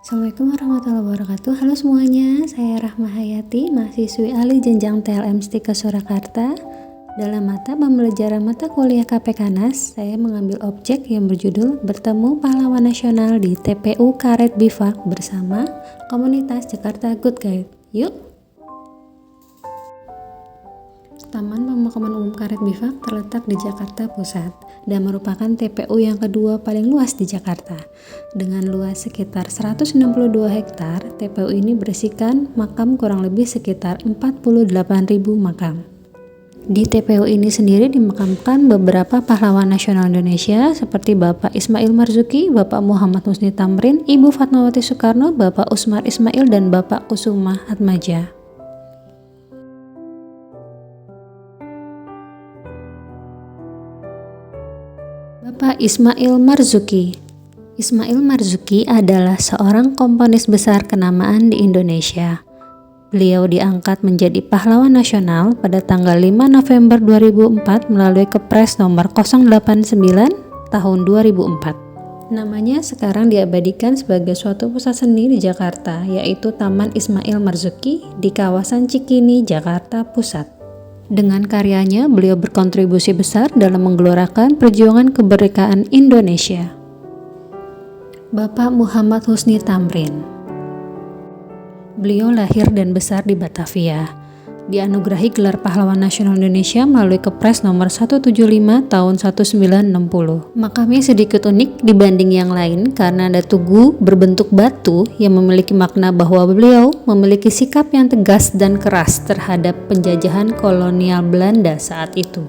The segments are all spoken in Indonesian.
Assalamualaikum warahmatullahi wabarakatuh. Halo semuanya, saya Rahma Hayati, mahasiswi ahli jenjang TLM Stika Surakarta. Dalam mata pembelajaran mata kuliah KPKNAS, saya mengambil objek yang berjudul Bertemu Pahlawan Nasional di TPU Karet Bifak bersama Komunitas Jakarta Good Guide. Yuk! Taman Pemakaman Umum Karet Bifak terletak di Jakarta Pusat dan merupakan TPU yang kedua paling luas di Jakarta. Dengan luas sekitar 162 hektar, TPU ini berisikan makam kurang lebih sekitar 48.000 makam. Di TPU ini sendiri dimakamkan beberapa pahlawan nasional Indonesia seperti Bapak Ismail Marzuki, Bapak Muhammad Husni Tamrin, Ibu Fatmawati Soekarno, Bapak Usmar Ismail, dan Bapak Kusuma Atmaja. Bapak Ismail Marzuki. Ismail Marzuki adalah seorang komponis besar kenamaan di Indonesia. Beliau diangkat menjadi pahlawan nasional pada tanggal 5 November 2004 melalui Kepres nomor 089 tahun 2004. Namanya sekarang diabadikan sebagai suatu pusat seni di Jakarta, yaitu Taman Ismail Marzuki di kawasan Cikini, Jakarta Pusat. Dengan karyanya, beliau berkontribusi besar dalam menggelorakan perjuangan kemerdekaan Indonesia. Bapak Muhammad Husni Tamrin. Beliau lahir dan besar di Batavia. Dianugerahi gelar Pahlawan Nasional Indonesia melalui Kepres nomor 175 tahun 1960. Makamnya sedikit unik dibanding yang lain karena ada tugu berbentuk batu yang memiliki makna bahwa beliau memiliki sikap yang tegas dan keras terhadap penjajahan kolonial Belanda saat itu.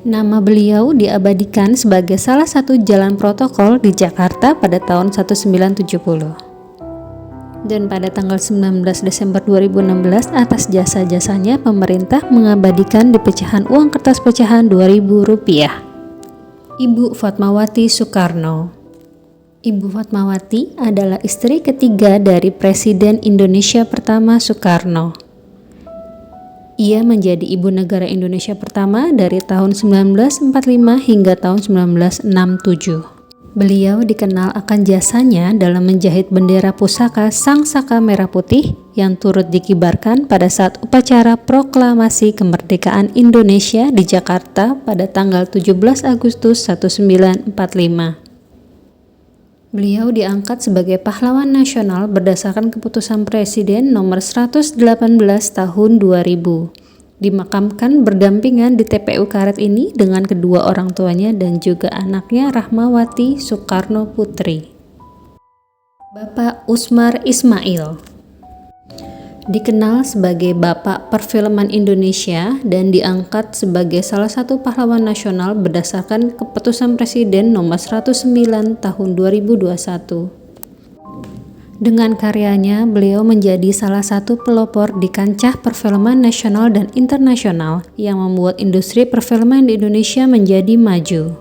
Nama beliau diabadikan sebagai salah satu jalan protokol di Jakarta pada tahun 1970. Dan pada tanggal 19 Desember 2016 atas jasa-jasanya pemerintah mengabadikan di pecahan uang kertas pecahan Rp2.000. Ibu Fatmawati Soekarno. Ibu Fatmawati adalah istri ketiga dari Presiden Indonesia pertama Soekarno. Ia menjadi ibu negara Indonesia pertama dari tahun 1945 hingga tahun 1967. Beliau dikenal akan jasanya dalam menjahit bendera pusaka Sang Saka Merah Putih yang turut dikibarkan pada saat upacara proklamasi kemerdekaan Indonesia di Jakarta pada tanggal 17 Agustus 1945. Beliau diangkat sebagai pahlawan nasional berdasarkan keputusan Presiden nomor 118 tahun 2000. Dimakamkan berdampingan di TPU Karet ini dengan kedua orang tuanya dan juga anaknya Rahmawati Soekarno Putri. Bapak Usmar Ismail. Dikenal sebagai Bapak Perfilman Indonesia dan diangkat sebagai salah satu pahlawan nasional berdasarkan keputusan Presiden nomor 109 tahun 2021. Dengan karyanya, beliau menjadi salah satu pelopor di kancah perfilman nasional dan internasional yang membuat industri perfilman di Indonesia menjadi maju.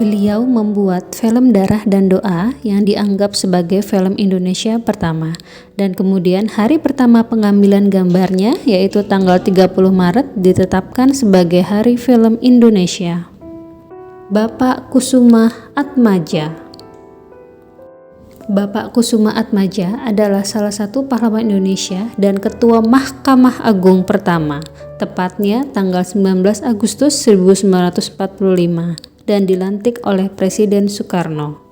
Beliau membuat film Darah dan Doa yang dianggap sebagai film Indonesia pertama, dan kemudian hari pertama pengambilan gambarnya, yaitu tanggal 30 Maret, ditetapkan sebagai Hari Film Indonesia. Bapak Kusuma Atmaja. Bapak Kusuma Atmaja adalah salah satu pahlawan Indonesia dan Ketua Mahkamah Agung pertama, tepatnya tanggal 19 Agustus 1945, dan dilantik oleh Presiden Soekarno.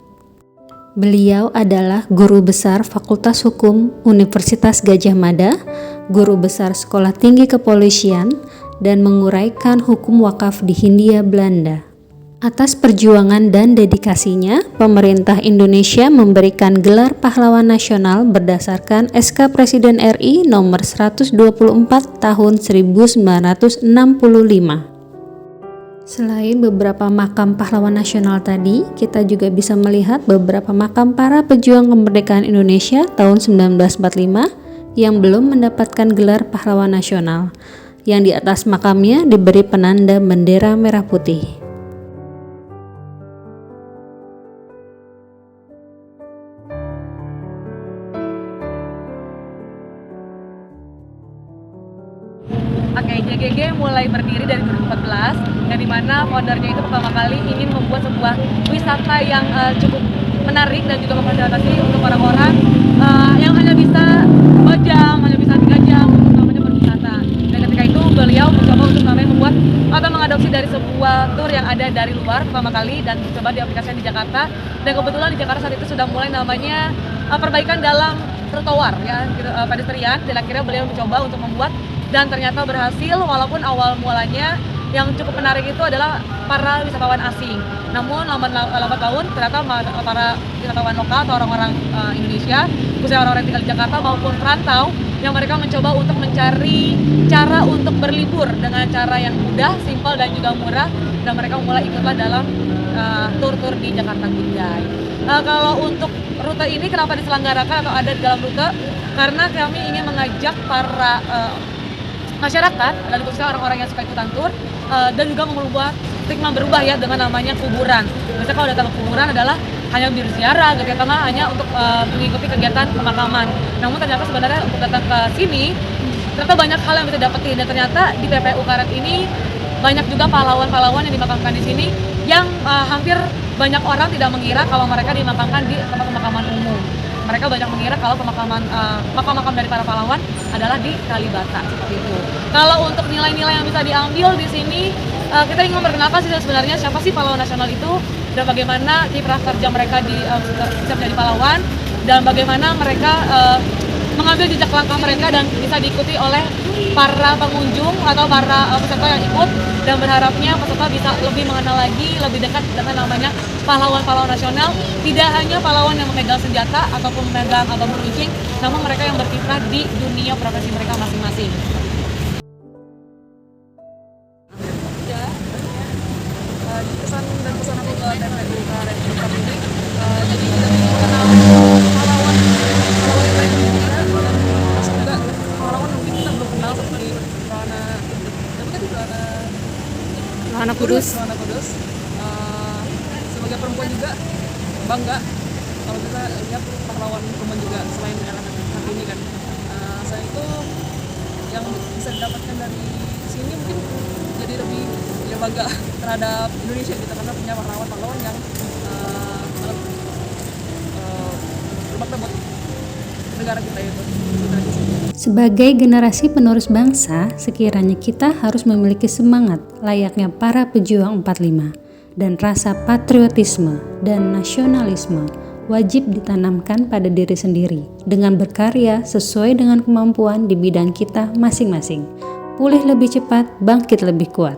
Beliau adalah Guru Besar Fakultas Hukum Universitas Gadjah Mada, Guru Besar Sekolah Tinggi Kepolisian, dan menguraikan hukum wakaf di Hindia Belanda. Atas perjuangan dan dedikasinya, pemerintah Indonesia memberikan gelar pahlawan nasional berdasarkan SK Presiden RI nomor 124 tahun 1965. Selain beberapa makam pahlawan nasional tadi, kita juga bisa melihat beberapa makam para pejuang kemerdekaan Indonesia tahun 1945 yang belum mendapatkan gelar pahlawan nasional, yang di atas makamnya diberi penanda bendera merah putih. Oke, JGG mulai berdiri dari 2014 yang dimana foundernya itu pertama kali ingin membuat sebuah wisata yang cukup menarik dan juga memfasilitasi untuk orang-orang yang hanya bisa 2 jam, hanya bisa 3 jam untuk namanya berwisata. Dan ketika itu beliau mencoba untuk namanya membuat atau mengadopsi dari sebuah tour yang ada dari luar pertama kali dan coba diaplikasikan di Jakarta. Dan kebetulan di Jakarta saat itu sudah mulai namanya perbaikan dalam trotoar ya, pedestrian. Dan akhirnya beliau mencoba untuk membuat dan ternyata berhasil, walaupun awal mulanya yang cukup menarik itu adalah para wisatawan asing. Namun lambat laun ternyata para wisatawan lokal atau orang-orang Indonesia, khususnya orang-orang yang tinggal di Jakarta maupun perantau, yang mereka mencoba untuk mencari cara untuk berlibur dengan cara yang mudah, simpel dan juga murah, dan mereka mulai ikutlah dalam tur-tur di Jakarta Good Day. Kalau untuk rute ini kenapa diselenggarakan atau ada di dalam rute? Karena kami ingin mengajak para masyarakat dan khususnya orang-orang yang suka ikutan tur dan juga membuat stigma berubah ya dengan namanya kuburan. Biasanya kalau datang ke kuburan adalah hanya berziarah, kegiatan hanya untuk mengikuti kegiatan pemakaman. Namun ternyata sebenarnya untuk datang ke sini ternyata banyak hal yang bisa dapetin, dan ternyata di TPU Karet ini banyak juga pahlawan-pahlawan yang dimakamkan di sini yang hampir banyak orang tidak mengira kalau mereka dimakamkan di tempat pemakaman umum. Mereka banyak mengira kalau makam-makam dari para pahlawan adalah di Kalibata seperti itu. Kalau untuk nilai-nilai yang bisa diambil di sini, kita ingin memperkenalkan sih sebenarnya siapa sih pahlawan nasional itu dan bagaimana kiprah kerja mereka bisa menjadi pahlawan dan bagaimana mereka mengambil jejak langkah mereka dan bisa diikuti oleh para pengunjung atau para peserta yang ikut, dan berharapnya peserta bisa lebih mengenal lagi, lebih dekat dengan namanya pahlawan-pahlawan nasional. Tidak hanya pahlawan yang memegang senjata ataupun memegang bambu runcing, namun mereka yang berkiprah di dunia profesi mereka masing-masing. Kesan dan pesan aku ke TPU Karet ini, jadi kita ingin mengenal pahlawan yang lain juga, dan termasuk juga pahlawan mungkin kita belum kenal seperti Rohana Kudus. Sebagai perempuan juga bangga kalau kita lihat pahlawan perempuan juga selain anak ini kan. Selain itu yang bisa didapatkan dari sini mungkin jadi lebih bangga terhadap Indonesia kita karena punya pahlawan-pahlawan yang berbakti buat negara kita itu. Sebagai generasi penerus bangsa, sekiranya kita harus memiliki semangat layaknya para pejuang 45, dan rasa patriotisme dan nasionalisme wajib ditanamkan pada diri sendiri dengan berkarya sesuai dengan kemampuan di bidang kita masing-masing. Pulih lebih cepat, bangkit lebih kuat.